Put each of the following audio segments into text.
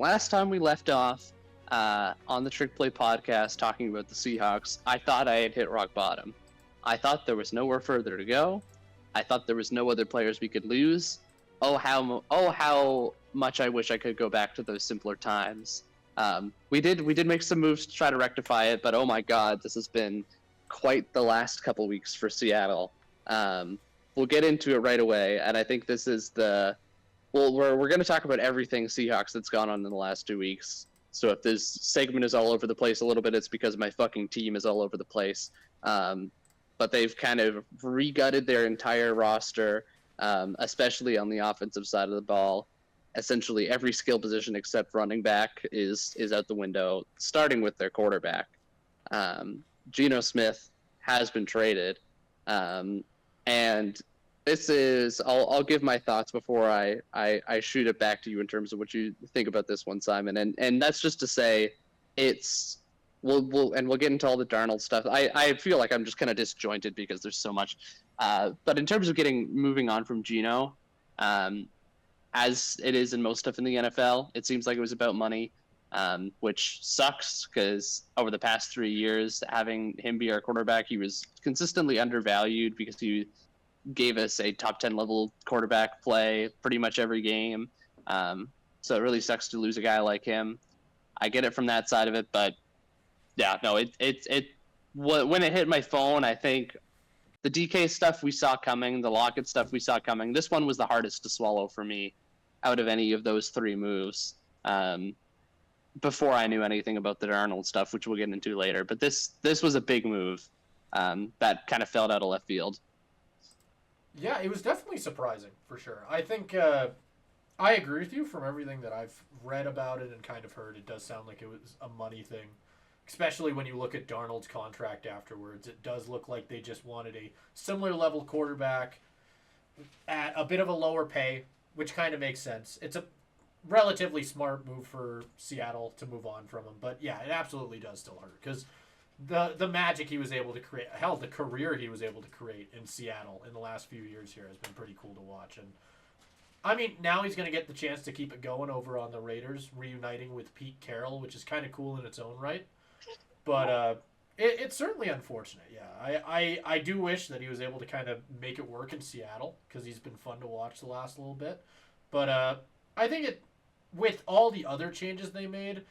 last time we left off on the Trick Play podcast talking about the Seahawks, I thought I had hit rock bottom. I thought there was nowhere further to go. I thought there was no other players we could lose. Oh how much I wish I could go back to those simpler times. We did make some moves to try to rectify it, but oh my God, this has been quite the last couple weeks for Seattle. We'll get into it right away, and I think this is we're going to talk about everything Seahawks that's gone on in the last 2 weeks. So if this segment is all over the place a little bit, it's because my fucking team is all over the place. But they've kind of re-gutted their entire roster, especially on the offensive side of the ball. Essentially every skill position except running back is out the window, starting with their quarterback. Geno Smith has been traded. And this is, I'll give my thoughts before I shoot it back to you in terms of what you think about this one, Simon. And that's just to say we'll get into all the Darnold stuff. I feel like I'm just kind of disjointed because there's so much. But in terms of moving on from Geno, as it is in most stuff in the NFL, it seems like it was about money, which sucks because over the past 3 years, having him be our quarterback, he was consistently undervalued because he gave us a top 10 level quarterback play pretty much every game. So it really sucks to lose a guy like him. I get it from that side of it, but yeah, no, when it hit my phone, I think the DK stuff we saw coming, the Lockett stuff we saw coming. This one was the hardest to swallow for me out of any of those three moves. Before I knew anything about the Darnold stuff, which we'll get into later. But this was a big move that kind of fell out of left field. Yeah, it was definitely surprising, for sure. I think I agree with you from everything that I've read about it and kind of heard. It does sound like it was a money thing, especially when you look at Darnold's contract afterwards. It does look like they just wanted a similar level quarterback at a bit of a lower pay, which kind of makes sense. It's a relatively smart move for Seattle to move on from him. But yeah, it absolutely does still hurt because the magic he was able to create, hell, the career he was able to create in Seattle in the last few years here has been pretty cool to watch. And I mean, now he's going to get the chance to keep it going over on the Raiders, reuniting with Pete Carroll, which is kind of cool in its own right. But it's certainly unfortunate, yeah. I do wish that he was able to kind of make it work in Seattle because he's been fun to watch the last little bit. But I think with all the other changes they made,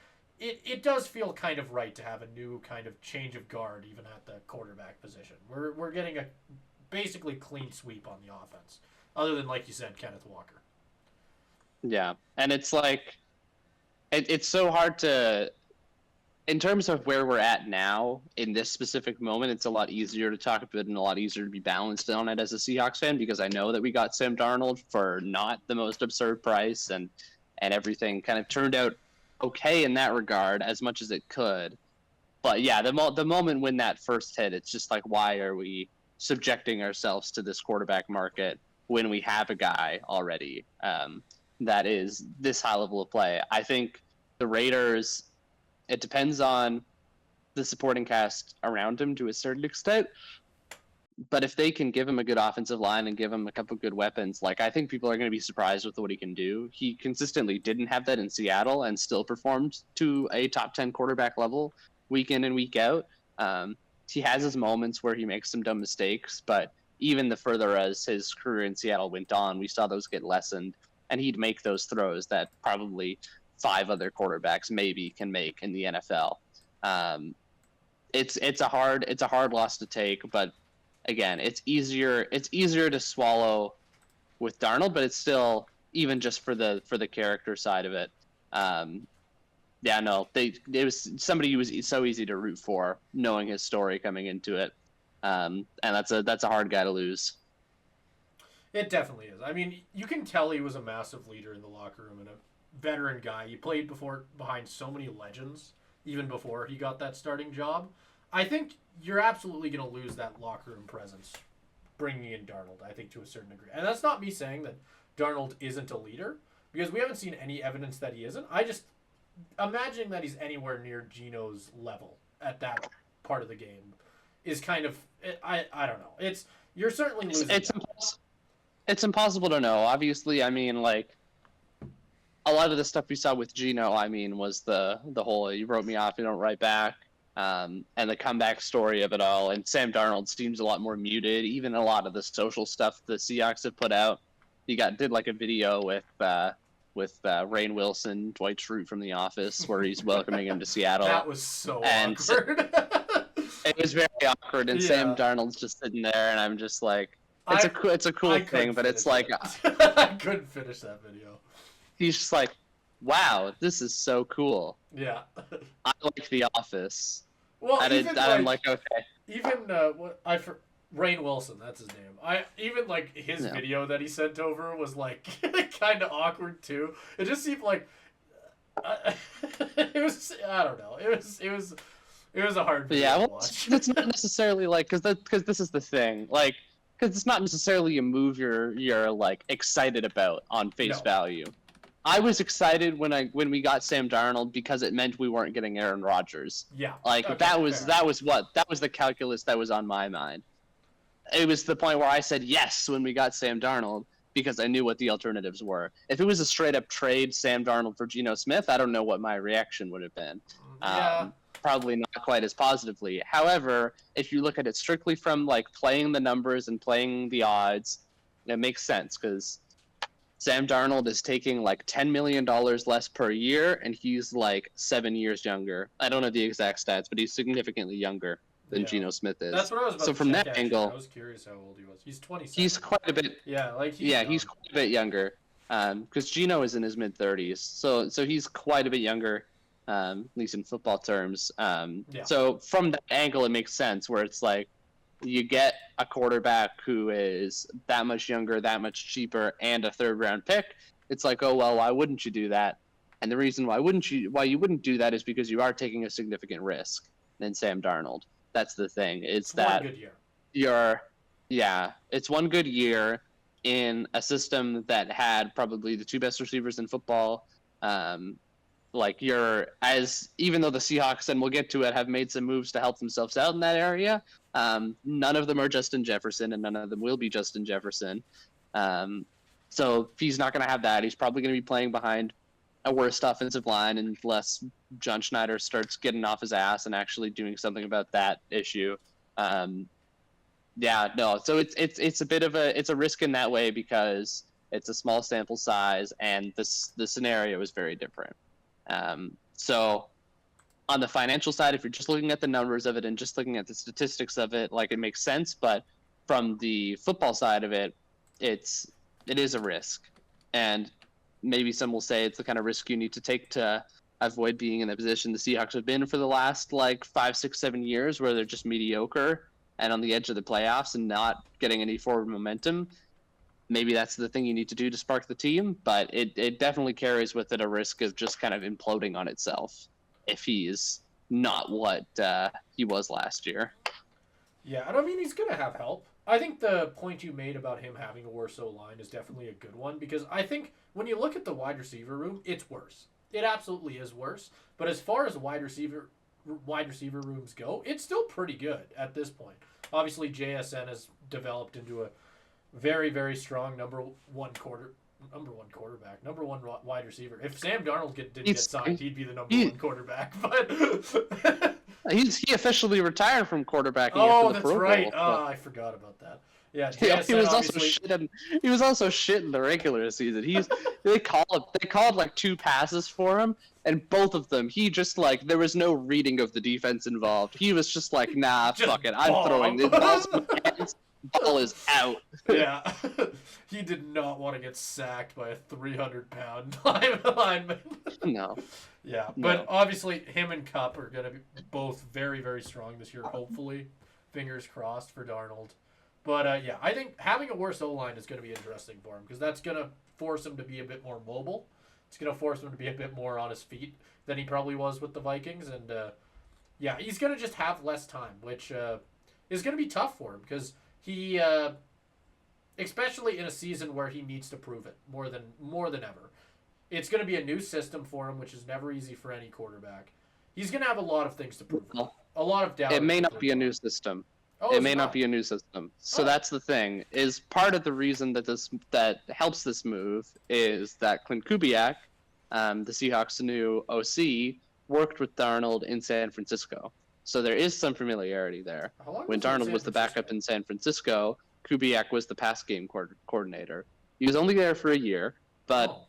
it does feel kind of right to have a new kind of change of guard even at the quarterback position. We're getting a basically clean sweep on the offense, other than, like you said, Kenneth Walker. Yeah, and it's like it's so hard to, in terms of where we're at now in this specific moment, it's a lot easier to talk about it and a lot easier to be balanced on it as a Seahawks fan because I know that we got Sam Darnold for not the most absurd price and everything kind of turned out okay in that regard as much as it could. But yeah, the moment when that first hit, it's just like, why are we subjecting ourselves to this quarterback market when we have a guy already that is this high level of play? I think the Raiders, it depends on the supporting cast around him to a certain extent. But if they can give him a good offensive line and give him a couple good weapons, like I think people are going to be surprised with what he can do. He consistently didn't have that in Seattle and still performed to a top 10 quarterback level week in and week out. He has his moments where he makes some dumb mistakes, but even the further as his career in Seattle went on, we saw those get lessened, and he'd make those throws that probably 5 other quarterbacks maybe can make in the NFL. It's a hard loss to take, but again, it's easier to swallow with Darnold, but it's still, even just for the character side of it. Yeah, no, it was somebody who was so easy to root for, knowing his story coming into it, and that's a hard guy to lose. It definitely is. I mean, you can tell he was a massive leader in the locker room and a veteran guy. He played behind so many legends, even before he got that starting job. I think you're absolutely going to lose that locker room presence bringing in Darnold, I think, to a certain degree. And that's not me saying that Darnold isn't a leader, because we haven't seen any evidence that he isn't. I just imagining that he's anywhere near Geno's level at that part of the game is kind of, I don't know. You're certainly losing. It's impossible to know. Obviously, I mean, like, a lot of the stuff we saw with Gino, I mean, was the whole "you wrote me off, you don't write back," and the comeback story of it all. And Sam Darnold seems a lot more muted. Even a lot of the social stuff the Seahawks have put out. He did like a video with Rainn Wilson, Dwight Schrute from The Office, where he's welcoming him to Seattle. That was so and awkward. It was very awkward, and Sam Darnold's just sitting there, and I'm just like, it's a cool thing, but it's like I couldn't finish that video. He's just like, wow, this is so cool. Yeah. I like The Office. Well, I'm like, okay. Even Rainn Wilson, that's his name. Even like his video that he sent over was like kind of awkward too. It just seemed like it was. I don't know. It was a hard video to watch. It's not necessarily like because this is the thing, like because it's not necessarily a move you're like excited about on face value. I was excited when we got Sam Darnold because it meant we weren't getting Aaron Rodgers. Yeah. Like okay, that was the calculus that was on my mind. It was the point where I said yes when we got Sam Darnold because I knew what the alternatives were. If it was a straight up trade Sam Darnold for Geno Smith, I don't know what my reaction would have been. Yeah. Probably not quite as positively. However, if you look at it strictly from like playing the numbers and playing the odds, it makes sense because Sam Darnold is taking like $10 million less per year, and he's like 7 years younger. I don't know the exact stats, but he's significantly younger than Geno Smith is. That's what I was about so to from check, that angle, I was curious how old he was. He's 27. He's quite a bit. Yeah, like he's quite a bit younger. Because Geno is in his mid 30s, so he's quite a bit younger, at least in football terms. So from that angle, it makes sense where it's like you get a quarterback who is that much younger, that much cheaper, and a third-round pick. It's like, oh well, why wouldn't you do that? And the reason why you wouldn't do that is because you are taking a significant risk than Sam Darnold. That's the thing. It's that one good year. It's one good year in a system that had probably the two best receivers in football. Even though the Seahawks, and we'll get to it, have made some moves to help themselves out in that area, none of them are Justin Jefferson, and none of them will be Justin Jefferson. So he's not going to have that. He's probably going to be playing behind a worse offensive line unless John Schneider starts getting off his ass and actually doing something about that issue. So it's a bit of a risk in that way because it's a small sample size and the scenario is very different. So on the financial side, if you're just looking at the numbers of it and just looking at the statistics of it, like it makes sense. But from the football side of it, it is a risk. And maybe some will say it's the kind of risk you need to take to avoid being in the position the Seahawks have been for the last 5, 6, 7 years, where they're just mediocre and on the edge of the playoffs and not getting any forward momentum. Maybe that's the thing you need to do to spark the team, but it definitely carries with it a risk of just kind of imploding on itself if he's not what he was last year. Yeah, and I mean, he's going to have help. I think the point you made about him having a worse O-line is definitely a good one, because I think when you look at the wide receiver room, it's worse. It absolutely is worse. But as far as wide receiver rooms go, it's still pretty good at this point. Obviously, JSN has developed into a very, very strong number one quarterback, number one wide receiver. If Sam Darnold didn't get signed, he'd be the number one quarterback. But he officially retired from quarterbacking. Oh, that's right. Oh, I forgot about that. Yeah, he was also shit. He was also shit in the regular season. They called like 2 passes for him, and both of them he just there was no reading of the defense involved. He was just like, nah, fuck it, I'm throwing the balls in my hands. Ball is out. Yeah, he did not want to get sacked by a 300-pound lineman. No. Yeah, but obviously him and Kupp are going to be both very, very strong this year. Hopefully, fingers crossed for Darnold. But I think having a worse O-line is going to be interesting for him because that's going to force him to be a bit more mobile. It's going to force him to be a bit more on his feet than he probably was with the Vikings. And he's going to just have less time, which is going to be tough for him because he, especially in a season where he needs to prove it more than ever. It's going to be a new system for him, which is never easy for any quarterback. He's going to have a lot of things to prove. A lot of doubt. It may not be a new system. It may not be a new system. So that's the thing. Is part of the reason that helps this move is that Clint Kubiak the Seahawks' new OC, worked with Darnold in San Francisco. So there is some familiarity there. How long When was he in Darnold San was the backup Francisco? in San Francisco, Kubiak was the pass game coordinator. He was only there for a year, but Oh,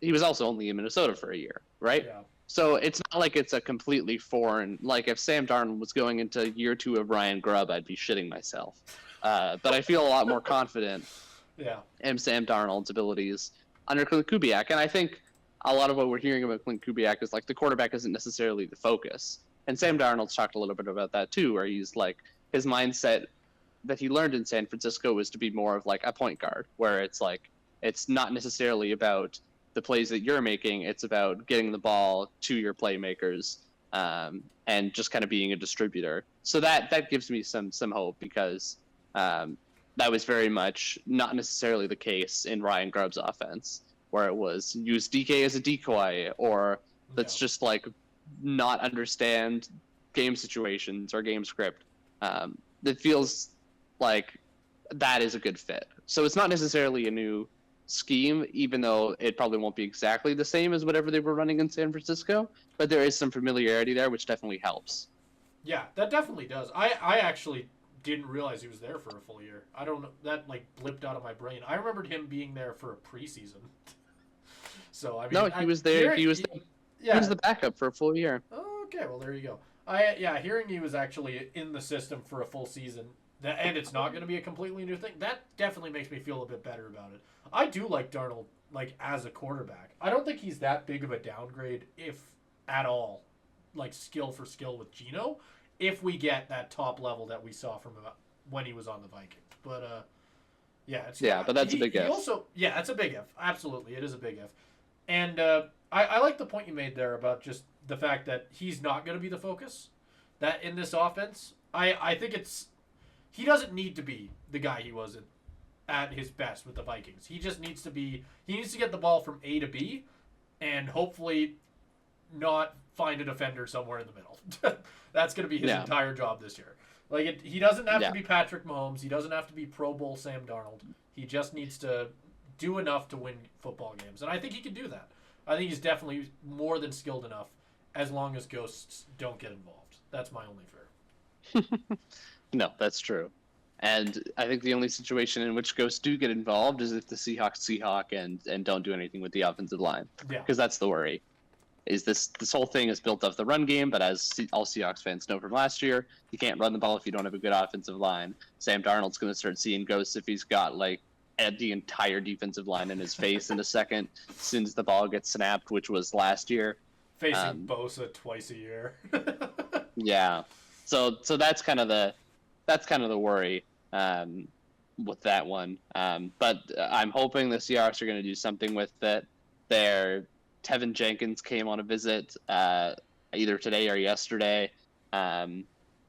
he was also only in Minnesota for a year, right? yeah. So it's not like it's a completely foreign. Like if Sam Darnold was going into year 2 of Ryan Grubb, I'd be shitting myself. But I feel a lot more confident Yeah. in Sam Darnold's abilities under Clint Kubiak, and I think a lot of what we're hearing about Clint Kubiak is like the quarterback isn't necessarily the focus. And Sam Darnold's talked a little bit about that too, where he's like his mindset that he learned in San Francisco was to be more of like a point guard, where it's like it's not necessarily about the plays that you're making; it's about getting the ball to your playmakers and just kind of being a distributor. So that gives me some hope because that was very much not necessarily the case in Ryan Grubb's offense, where it was use DK as a decoy or let's Yeah. just like not understand game situations or game script. It feels like that is a good fit. So it's not necessarily a new scheme, even though it probably won't be exactly the same as whatever they were running in San Francisco, but there is some familiarity there, which definitely helps. Yeah, that definitely does. I actually didn't realize he was there for a full year. I don't know. That like blipped out of my brain. I remembered him being there for a preseason. So I mean, No, he was there. He Yeah. was the backup for a full year. Okay, well there you go. Hearing he was actually in the system for a full season, and it's not going to be a completely new thing. That definitely makes me feel a bit better about it. I do like Darnold like as a quarterback. I don't think he's that big of a downgrade, if at all, like skill for skill with Geno. If we get that top level that we saw from him when he was on the Vikings, but But that's a big if. Also, yeah, that's a big if. Absolutely, it is a big if. And I like the point you made there about just the fact that he's not going to be the focus. That in this offense, I think he doesn't need to be the guy he was at his best with the Vikings. He just needs to get the ball from A to B, and hopefully not find a defender somewhere in the middle. That's going to be his entire job this year. Like he doesn't have to be Patrick Mahomes. He doesn't have to be Pro Bowl Sam Darnold. He just needs to do enough to win football games, and I think he can do that. I think he's definitely more than skilled enough, as long as ghosts don't get involved. That's my only fear. No, that's true. And I think the only situation in which ghosts do get involved is if the Seahawk and don't do anything with the offensive line. Yeah. Because that's the worry. Is this whole thing is built off the run game, but as all Seahawks fans know from last year, you can't run the ball if you don't have a good offensive line. Sam Darnold's going to start seeing ghosts if he's got like the entire defensive line in his face in a second since the ball gets snapped, which was last year. Facing Bosa twice a year. Yeah. So that's kind of the worry with that one. But I'm hoping the Seahawks are going to do something with it. Tevin Jenkins came on a visit either today or yesterday.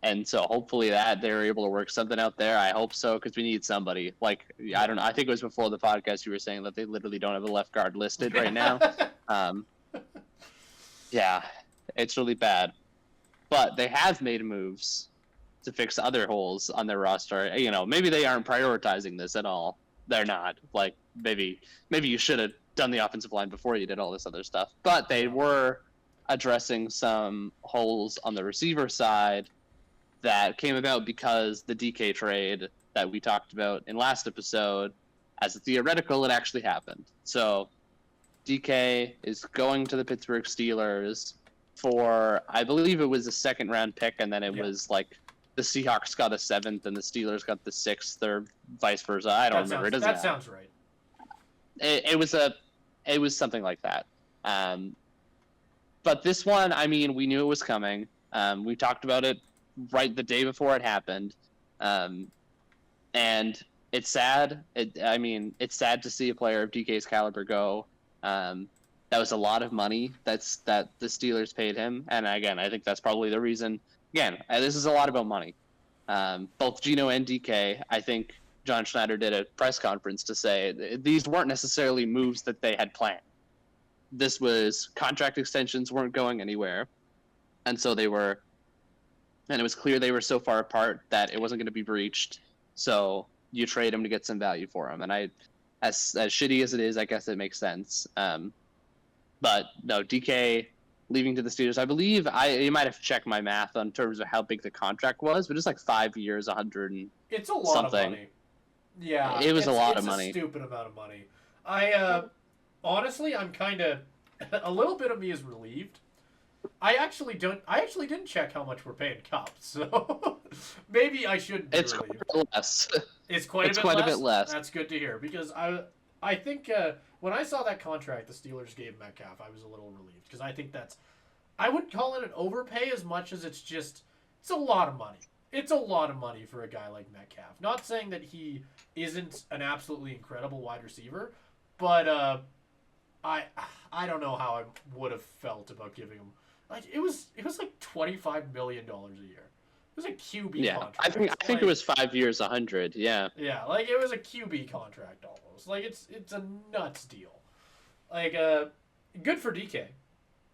And so hopefully that they're able to work something out there. I hope so, because we need somebody. Like, I don't know. I think it was before the podcast you were saying that they literally don't have a left guard listed right now. Yeah, it's really bad. But they have made moves to fix other holes on their roster. You know, maybe they aren't prioritizing this at all. They're not. Like, maybe you should have done the offensive line before you did all this other stuff. But they were addressing some holes on the receiver side that came about because the DK trade that we talked about in last episode, as a theoretical, it actually happened. So DK is going to the Pittsburgh Steelers for, I believe it was a second round pick, and then it was like the Seahawks got a 7th and the Steelers got the 6th, or vice versa. I don't remember. That sounds right. It was something like that. But this one, I mean, we knew it was coming. We talked about it right the day before it happened. And it's sad. It's sad to see a player of DK's caliber go. That was a lot of money that the Steelers paid him. And again, I think that's probably the reason. Again, this is a lot about money. Both Geno and DK, I think John Schneider did a press conference to say these weren't necessarily moves that they had planned. This was contract extensions weren't going anywhere. And so it was clear they were so far apart that it wasn't going to be breached. So you trade them to get some value for them. And as shitty as it is, I guess it makes sense. But no, DK leaving to the Steelers. I believe you might have checked my math on terms of how big the contract was, but it's like 5 years, 100 and It's a lot something. of money. Yeah, It was a lot of money. It's a stupid amount of money. I honestly, I'm kind of a little bit of me is relieved. I actually didn't check how much we're paying Cup, so maybe I shouldn't be It's relieved. quite a bit less. It's quite It's a bit quite less. a bit less. That's good to hear because I think when I saw that contract the Steelers gave Metcalf, I was a little relieved because I think I wouldn't call it an overpay as much as it's a lot of money. It's a lot of money for a guy like Metcalf. Not saying that he isn't an absolutely incredible wide receiver, but I don't know how I would have felt about giving him it was like $25 million a year. It was a QB contract. I think it was 5 years, 100. Yeah. Yeah, like it was a QB contract almost. Like it's a nuts deal. Like good for DK.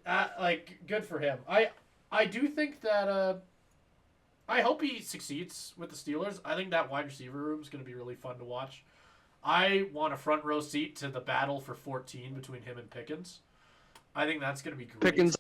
Like good for him. I do think that I hope he succeeds with the Steelers. I think that wide receiver room is going to be really fun to watch. I want a front row seat to the battle for 14 between him and Pickens. I think that's going to be great. Pickens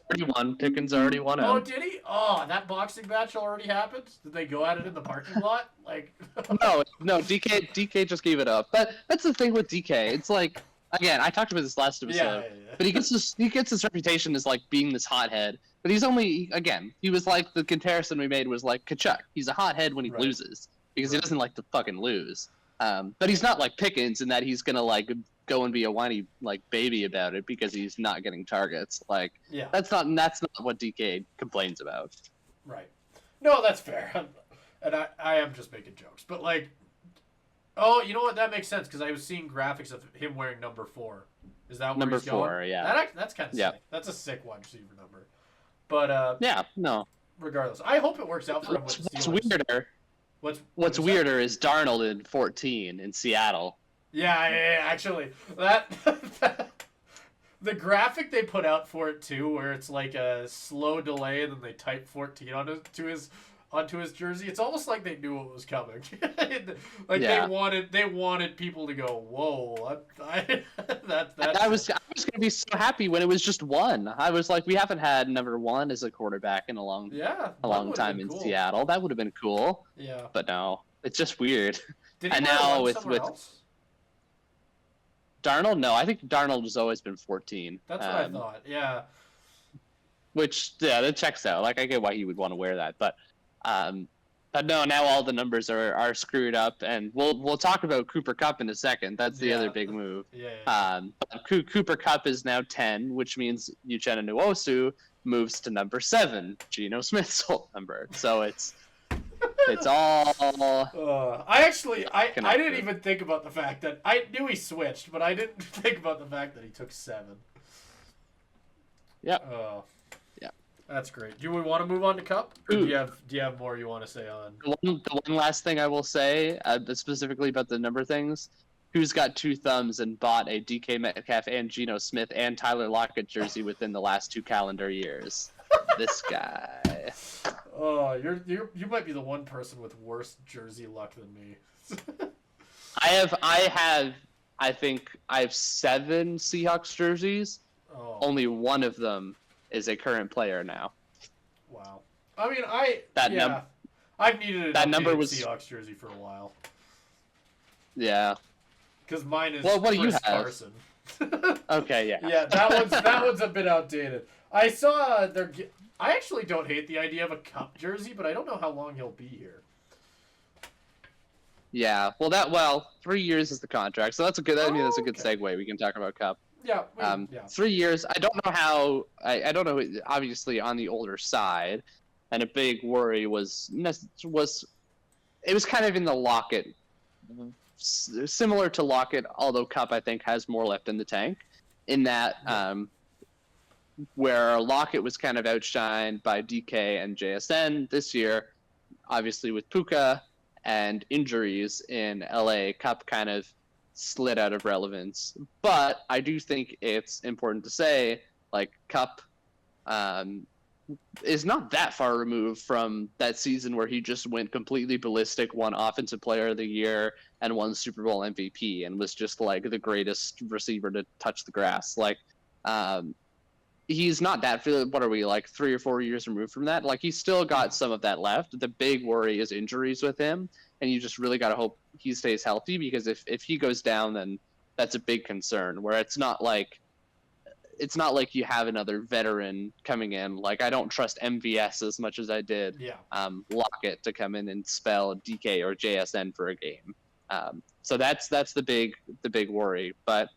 already won Oh, out. did he? Oh, that boxing match already happened? Did they go at it in the parking lot? Like No, DK just gave it up. But that's the thing with DK. It's like, again, I talked about this last episode, but he gets his reputation as like being this hothead. But he's only, again, he was like, the comparison we made was like Kachuk. He's a hothead when he loses because he doesn't like to fucking lose. But he's not like Pickens in that he's gonna like go and be a whiny like baby about it because he's not getting targets. Like that's not what DK complains about. Right. No, that's fair. And I am just making jokes, but like, oh, you know what? That makes sense because I was seeing graphics of him wearing number 4. Is that where number he's going? 4? Yeah. That's kind of sick. That's a sick wide receiver number. But yeah, no. Regardless, I hope it works out for him with the Steelers. What's weirder is Darnold in 14 in Seattle. Yeah, actually, that the graphic they put out for it too, where it's like a slow delay and then they type 14 onto his jersey. It's almost like they knew what was coming. They wanted people to go, whoa, I was gonna be so happy when it was just 1. I was like, we haven't had number 1 as a quarterback in a long time in Seattle. That would have been cool. Yeah, but no, it's just weird. And now with else? Darnold, no, I think Darnold has always been 14. That's what I thought. Yeah. Which that checks out. Like I get why he would want to wear that, but no, now all the numbers are screwed up, and we'll talk about Cooper Kupp in a second. That's the other big move. Cooper Kupp is now 10, which means Uchenna Nwosu moves to number 7, Geno Smith's old number. So it's all. I didn't even think about the fact that I knew he switched, but I didn't think about the fact that he took 7. Yeah. Yeah. That's great. Do we want to move on to Cup? Or do you have more you want to say on? The one last thing I will say, specifically about the number things. Who's got 2 thumbs and bought a DK Metcalf and Geno Smith and Tyler Lockett jersey within the last 2 calendar years? This guy. Oh, you might be the one person with worse jersey luck than me. I think I have 7 Seahawks jerseys. Oh. Only one of them is a current player now. Wow. I mean, I've needed that an number Seahawks jersey for a while. Yeah. Because mine is what Chris do you have? Carson. Okay, yeah. Yeah, that one's a bit outdated. I saw I actually don't hate the idea of a Cup jersey, but I don't know how long he'll be here. Yeah, 3 years is the contract, so that's a good. That's a good segue. We can talk about Cup. Yeah. 3 years. I don't know how. I don't know. Obviously, on the older side, and a big worry was it was kind of in the Lockett, similar to Lockett, although Cup I think has more left in the tank, in that where Lockett was kind of outshined by DK and JSN this year, obviously with Puka and injuries in LA, Cup kind of slid out of relevance. But I do think it's important to say, like, Cup is not that far removed from that season where he just went completely ballistic, won Offensive Player of the Year, and won Super Bowl MVP, and was just like the greatest receiver to touch the grass. Like, he's not that. What are we, like 3 or 4 years removed from that? Like, he's still got some of that left. The big worry is injuries with him, and you just really got to hope he stays healthy, because if he goes down, then that's a big concern. Where it's not like you have another veteran coming in. Like, I don't trust MVS as much as I did Lockett to come in and spell DK or JSN for a game. So that's the big worry. But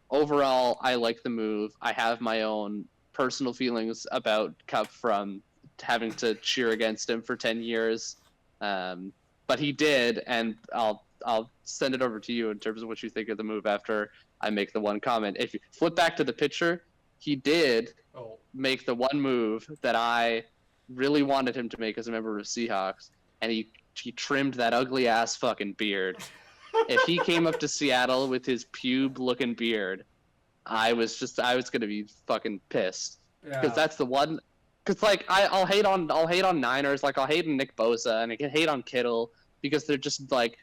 overall, I like the move. I have my own personal feelings about Cup from having to cheer against him for 10 years. But he did, and I'll send it over to you in terms of what you think of the move after I make the one comment. If you flip back to the picture, he did make the one move that I really wanted him to make as a member of Seahawks, and he trimmed that ugly ass fucking beard. If he came up to Seattle with his pube-looking beard, I was gonna be fucking pissed, because that's the one. Because like I'll hate on Niners, like I'll hate on Nick Bosa, and I can hate on Kittle, because they're just like,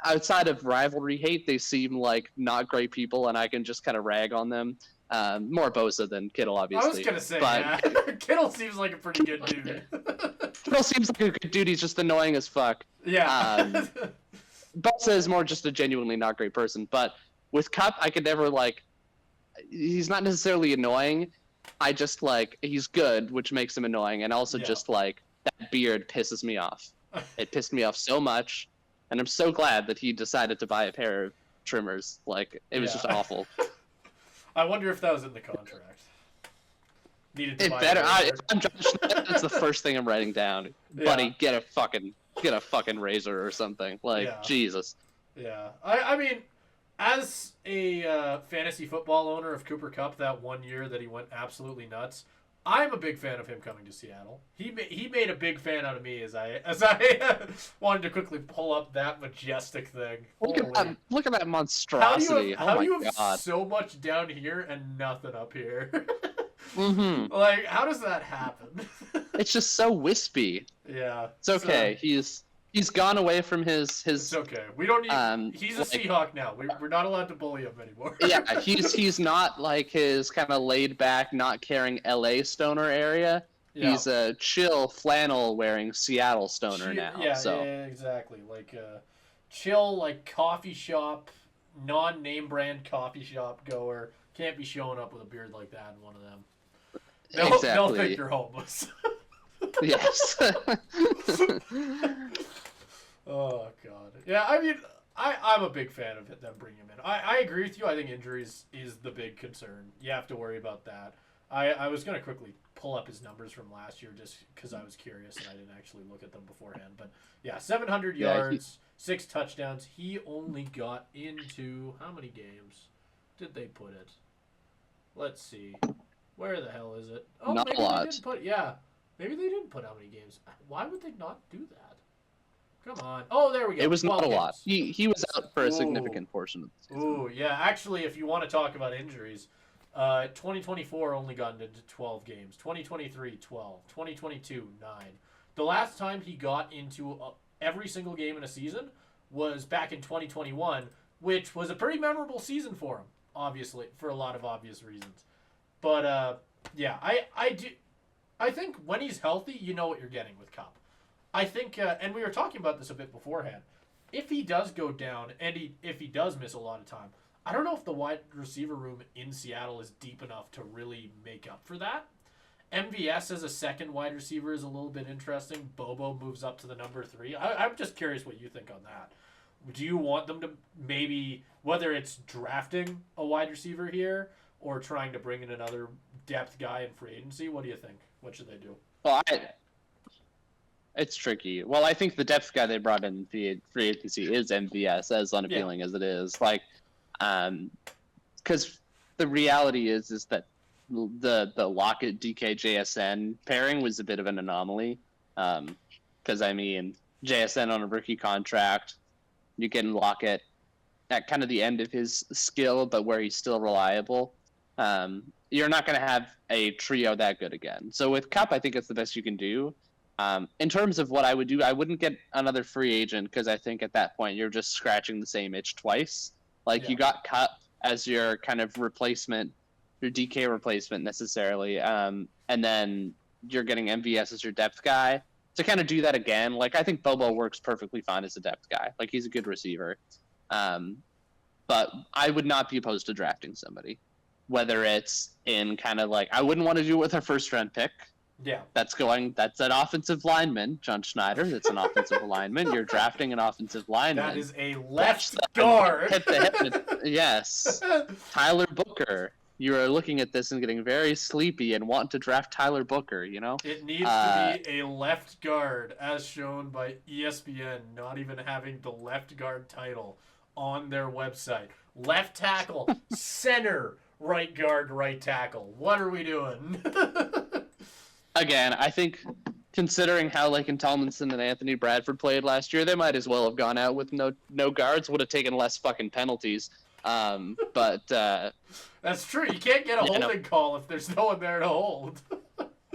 outside of rivalry hate, they seem like not great people, and I can just kind of rag on them. More Bosa than Kittle, obviously. I was gonna say, but Kittle seems like a pretty good dude. Kittle seems like a good dude. He's just annoying as fuck. Yeah. Bosa is more just a genuinely not great person. But with Cup, I could never like. He's not necessarily annoying. I just like, he's good, which makes him annoying, and also just like that beard pisses me off. It pissed me off so much, and I'm so glad that he decided to buy a pair of trimmers. Like, it was just awful. I wonder if that was in the contract. Needed to buy better. If I'm Josh, that's the first thing I'm writing down. Buddy, get a fucking razor or something. Like, Jesus. Yeah. I mean, as a fantasy football owner of Cooper Kupp that one year that he went absolutely nuts, I'm a big fan of him coming to Seattle. He made a big fan out of me as I wanted to quickly pull up that majestic thing. Look at that monstrosity. How do you God. have so much down here and nothing up here? Mm-hmm. Like, how does that happen? It's just so wispy. Yeah. It's okay. He's gone away from his. It's okay. We don't need. He's a Seahawk now. We're not allowed to bully him anymore. Yeah, he's not like his kind of laid back, not caring LA stoner area. Yeah. He's a chill flannel wearing Seattle stoner now. Yeah, exactly. Like chill, like coffee shop, non-name brand coffee shop goer. Can't be showing up with a beard like that in one of them. They'll think you're homeless. Yes. Oh God. Yeah, I mean, I'm a big fan of them bringing him in. I agree with you. I think injuries is the big concern. You have to worry about that. I was gonna quickly pull up his numbers from last year just because I was curious and I didn't actually look at them beforehand. But yeah, 700 yards, 6 touchdowns. He only got into how many games did they put it? Let's see. Where the hell is it? Oh, not maybe a lot. They didn't put. Maybe they didn't put how many games. Why would they not do that? Come on. Oh, there we go. It was not a games. lot. He was out for a significant portion of the season. Ooh, yeah. Actually, if you want to talk about injuries, 2024 only got into 12 games. 2023, 12. 2022, 9. The last time he got into every single game in a season was back in 2021, which was a pretty memorable season for him, obviously, for a lot of obvious reasons. But, yeah, I think when he's healthy, you know what you're getting with Kupp. I think, and we were talking about this a bit beforehand, if he does go down, and if he does miss a lot of time, I don't know if the wide receiver room in Seattle is deep enough to really make up for that. MVS as a second wide receiver is a little bit interesting. Bobo moves up to the number 3. I'm just curious what you think on that. Do you want them to maybe, whether it's drafting a wide receiver here or trying to bring in another depth guy in free agency? What do you think? What should they do? Well, it's tricky. Well, I think the depth guy they brought in the free agency is MVS, as unappealing as it is. Like, because the reality is that the Lockett DK JSN pairing was a bit of an anomaly. Because I mean, JSN on a rookie contract, you can Lockett at kind of the end of his skill, but where he's still reliable. You're not going to have a trio that good again. So with Kupp, I think it's the best you can do. In terms of what I would do, I wouldn't get another free agent because I think at that point you're just scratching the same itch twice. Like you got Kupp as your kind of replacement your DK replacement necessarily. And then you're getting MVS as your depth guy. To kind of do that again, like I think Bobo works perfectly fine as a depth guy. Like he's a good receiver. But I would not be opposed to drafting somebody. Whether it's in kind of like, I wouldn't want to do it with our first round pick. Yeah. That's an offensive lineman, John Schneider. That's an offensive lineman. You're drafting an offensive lineman. That is a left guard. Hit the hip. Yes. Tyler Booker. You are looking at this and getting very sleepy and want to draft Tyler Booker, you know? It needs to be a left guard, as shown by ESPN, not even having the left guard title on their website. Left tackle, center, right guard, right tackle. What are we doing? Again, I think considering how Laken Tomlinson and Anthony Bradford played last year, they might as well have gone out with no guards. Would have taken less fucking penalties. But that's true. You can't get a holding call if there's no one there to hold.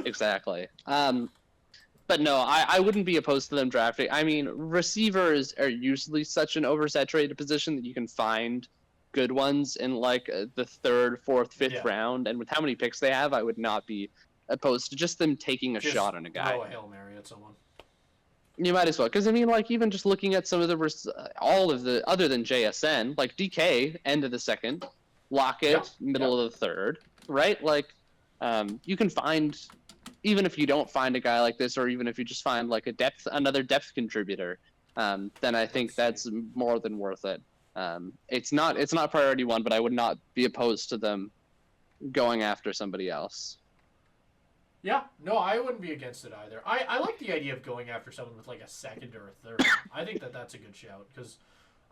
Exactly. But no, I wouldn't be opposed to them drafting. I mean, receivers are usually such an oversaturated position that you can find good ones in like the third, fourth, fifth round. And with how many picks they have, I would not be opposed to just them taking a shot on a guy. Throw a Hail Mary at someone. You might as well, because I mean, like even just looking at some of all of the other than JSN, like DK end of the second, Lockett middle of the third, right? Like, you can find, even if you don't find a guy like this, or even if you just find like another depth contributor, then I think that's more than worth it. It's not priority one, but I would not be opposed to them going after somebody else. Yeah, no, I wouldn't be against it either. I like the idea of going after someone with like a second or a third. I think that's a good shout because,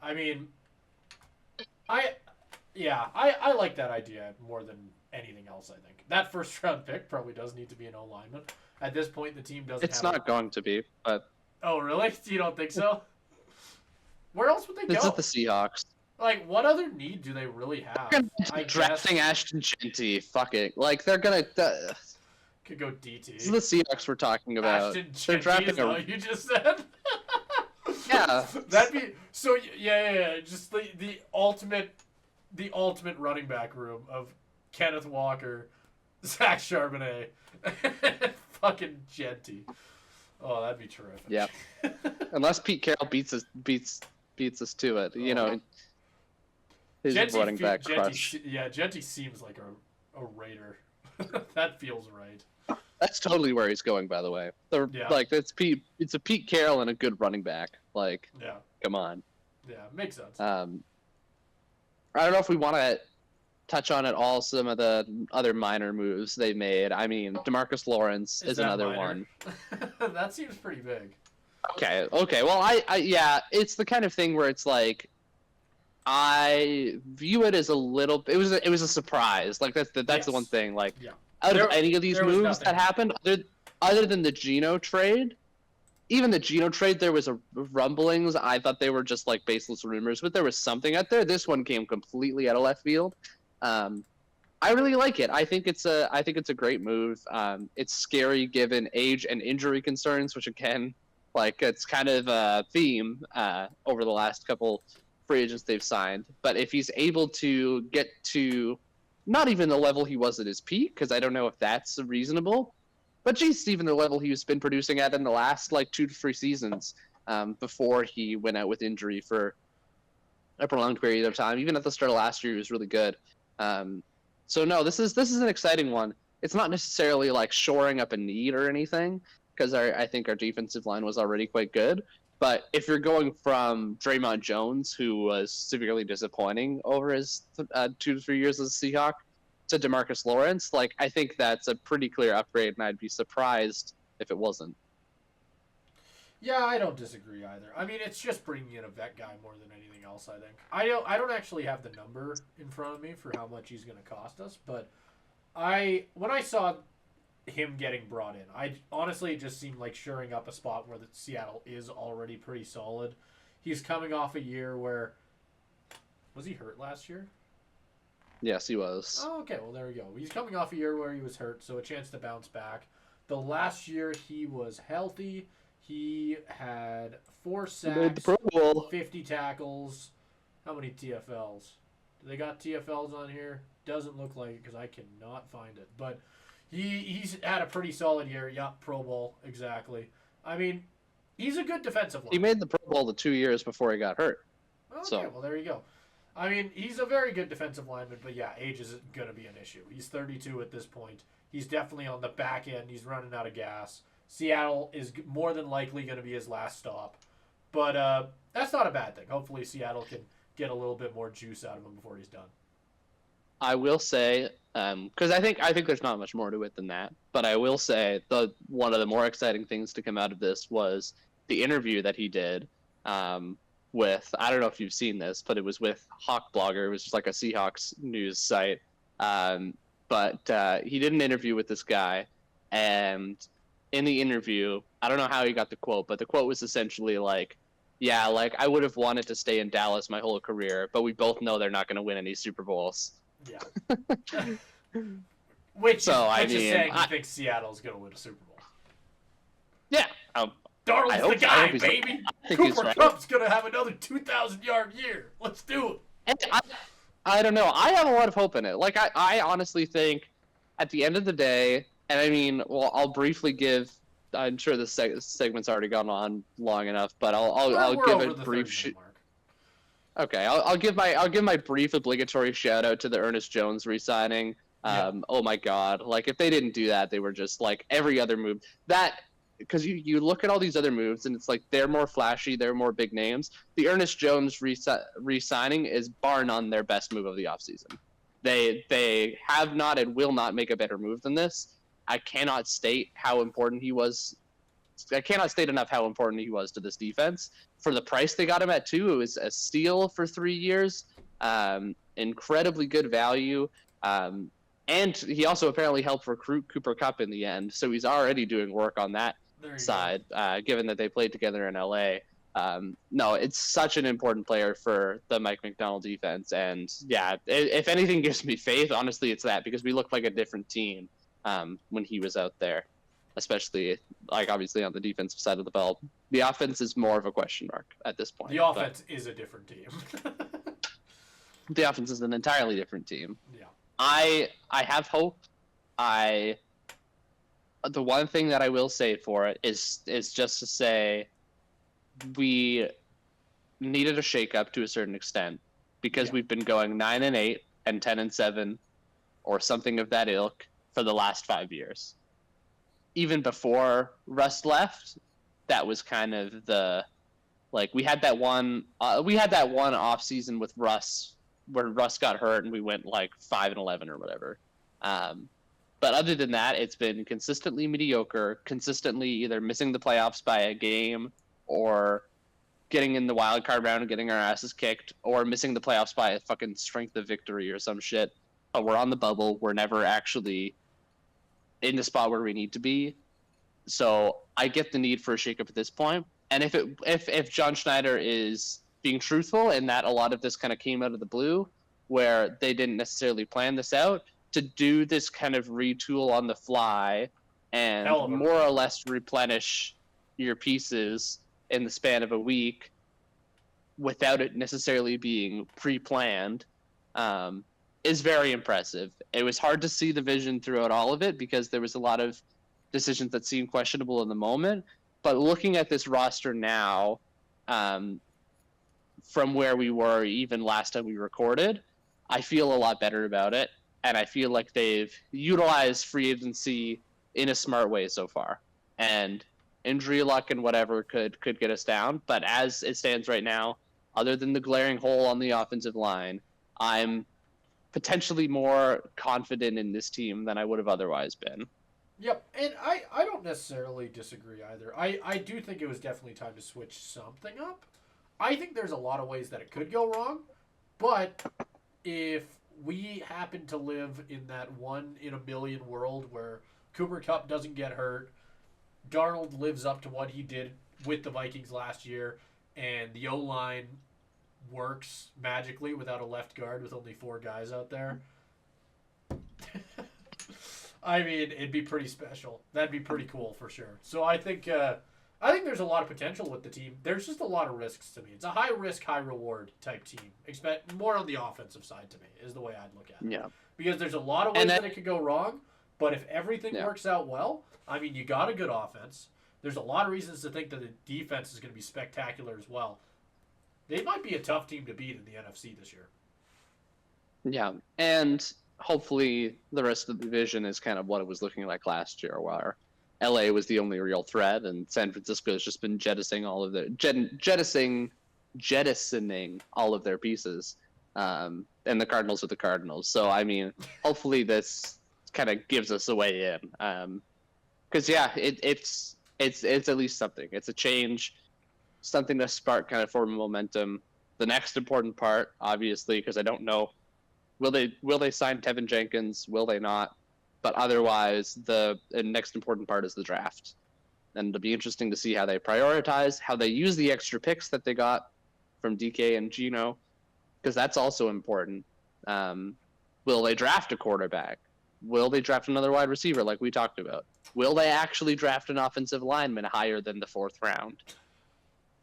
I mean, I like that idea more than anything else. I think that first round pick probably does need to be an O lineman. At this point, the team doesn't. It's not going to be, but. Oh really? You don't think so? Where else would they go? It's at the Seahawks. Like, what other need do they really have? Drafting Ashton Jeanty, fuck it. Like they're gonna. Could go DT. This is the Seahawks we're talking about. They're drafting is what you just said. Yeah. That'd be so. Yeah. Just the ultimate running back room of Kenneth Walker, Zach Charbonnet, and fucking Jeanty. Oh, that'd be terrific. Yeah. Unless Pete Carroll beats us to it, you know. His running back crush. Jeanty seems like a Raider. That feels right. That's totally where he's going, by the way. Like it's a Pete Carroll and a good running back. Like, come on. Yeah, makes sense. I don't know if we want to touch on at all some of the other minor moves they made. I mean, DeMarcus Lawrence is another one. That seems pretty big. Okay. Well, I it's the kind of thing where it's like, I view it as a little. It was a surprise. Like that's the one thing. Like out of any of these moves that happened, other than the Geno trade, even the Geno trade, there was a rumblings. I thought they were just like baseless rumors, but there was something out there. This one came completely out of left field. I really like it. I think it's a great move. It's scary given age and injury concerns, which again, like it's kind of a theme over the last couple free agents they've signed. But if he's able to get to not even the level he was at his peak, because I don't know if that's reasonable, but just even the level he's been producing at in the last like 2 to 3 seasons before he went out with injury for a prolonged period of time. Even at the start of last year, he was really good. So no, this is an exciting one. It's not necessarily like shoring up a need or anything, because I think our defensive line was already quite good. But if you're going from Draymond Jones, who was severely disappointing over his 2 to 3 years as a Seahawk, to DeMarcus Lawrence, like I think that's a pretty clear upgrade, and I'd be surprised if it wasn't. Yeah, I don't disagree either. I mean, it's just bringing in a vet guy more than anything else, I think. I don't actually have the number in front of me for how much he's going to cost us, but when I saw him getting brought in, honestly, it just seemed like shoring up a spot where the Seattle is already pretty solid. He's coming off a year where... Was he hurt last year? Yes, he was. Oh, okay. Well, there we go. He's coming off a year where he was hurt, so a chance to bounce back. The last year he was healthy. He had 4 sacks, 50 tackles. How many TFLs? Do they got TFLs on here? doesn't look like it because I cannot find it. But he's had a pretty solid year. Yeah, Pro Bowl, exactly. I mean, he's a good defensive lineman. He made the Pro Bowl the 2 years before he got hurt. Okay, So. well, there you go. I mean, he's a very good defensive lineman, but yeah, age isn't going to be an issue. He's 32 at this point. He's definitely on the back end. He's running out of gas. Seattle is more than likely going to be his last stop. But that's not a bad thing. Hopefully Seattle can get a little bit more juice out of him before he's done. I will say, because I think there's not much more to it than that, but I will say one of the more exciting things to come out of this was the interview that he did with, I don't know if you've seen this, but it was with Hawk Blogger. It was just like a Seahawks news site. But he did an interview with this guy, and in the interview, I don't know how he got the quote, but the quote was essentially like, yeah, like I would have wanted to stay in Dallas my whole career, but we both know they're not going to win any Super Bowls. Yeah. Which is saying he I thinks Seattle's going to win a Super Bowl. Yeah. Darnold's the guy, baby. Cooper right. Kupp's going to have another 2,000-yard year. Let's do it. And I don't know. I have a lot of hope in it. Like, I honestly think at the end of the day, and I mean, well, I'll briefly give. I'm sure this segment's already gone on long enough, but I'll give a brief. Okay, I'll give my brief obligatory shout out to the Ernest Jones re-signing. Oh my God! Like if they didn't do that, they were just like every other move that. Because you look at all these other moves, and it's like they're more flashy, they're more big names. The Ernest Jones re-signing is bar none their best move of the offseason. They have not and will not make a better move than this. I cannot state how important he was. I cannot state enough how important he was to this defense. For the price they got him at, too, it was a steal for 3 years. Incredibly good value. And he also apparently helped recruit Cooper Kupp in the end. So he's already doing work on that side, given that they played together in LA. No, it's such an important player for the Mike McDonald defense. And yeah, if anything gives me faith, honestly, it's that, because we looked like a different team when he was out there, especially like obviously on the defensive side of the ball. The offense is more of a question mark at this point. The offense is a different team. The offense is an entirely different team. Yeah. I have hope. The one thing that I will say for it is just to say we needed a shakeup to a certain extent, because we've been going 9-8 and 10-7 or something of that ilk for the last 5 years. Even before Russ left, that was kind of the, like, we had that one off season with Russ where Russ got hurt and we went like 5-11 or whatever. But other than that, it's been consistently mediocre, consistently either missing the playoffs by a game or getting in the wild card round and getting our asses kicked, or missing the playoffs by a fucking strength of victory or some shit. But we're on the bubble. We're never actually in the spot where we need to be. So I get the need for a shakeup at this point. And if John Schneider is being truthful in that a lot of this kind of came out of the blue, where they didn't necessarily plan this out, to do this kind of retool on the fly and more or less replenish your pieces in the span of a week without it necessarily being pre-planned is very impressive. It was hard to see the vision throughout all of it because there was a lot of decisions that seemed questionable in the moment. But looking at this roster now, from where we were even last time we recorded, I feel a lot better about it. And I feel like they've utilized free agency in a smart way so far. And injury luck and whatever could get us down. But as it stands right now, other than the glaring hole on the offensive line, I'm potentially more confident in this team than I would have otherwise been. Yep, and I don't necessarily disagree either. I do think it was definitely time to switch something up. I think there's a lot of ways that it could go wrong, but if we happen to live in that 1 in a million world where Cooper Kupp doesn't get hurt, Darnold lives up to what he did with the Vikings last year, and the O-line works magically without a left guard with only 4 guys out there. I mean, it'd be pretty special. That'd be pretty cool for sure. So I think there's a lot of potential with the team. There's just a lot of risks to me. It's a high risk, high reward type team. Expect more on the offensive side to me is the way I'd look at it. Yeah. because there's a lot of ways that it could go wrong. But if everything works out well, I mean, you got a good offense. There's a lot of reasons to think that the defense is going to be spectacular as well. They might be a tough team to beat in the NFC this year. Yeah, and hopefully the rest of the division is kind of what it was looking like last year, where LA was the only real threat, and San Francisco has just been jettisoning all of their jettisoning all of their pieces, and the Cardinals are the Cardinals. So I mean, hopefully this kind of gives us a way in, because it's at least something. It's a change, something to spark kind of form momentum. The next important part, obviously, because I don't know, will they sign Tevin Jenkins? Will they not? But otherwise, the next important part is the draft. And it'll be interesting to see how they prioritize, how they use the extra picks that they got from DK and Gino, because that's also important. Will they draft a quarterback? Will they draft another wide receiver like we talked about? Will they actually draft an offensive lineman higher than the 4th round?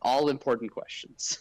All important questions.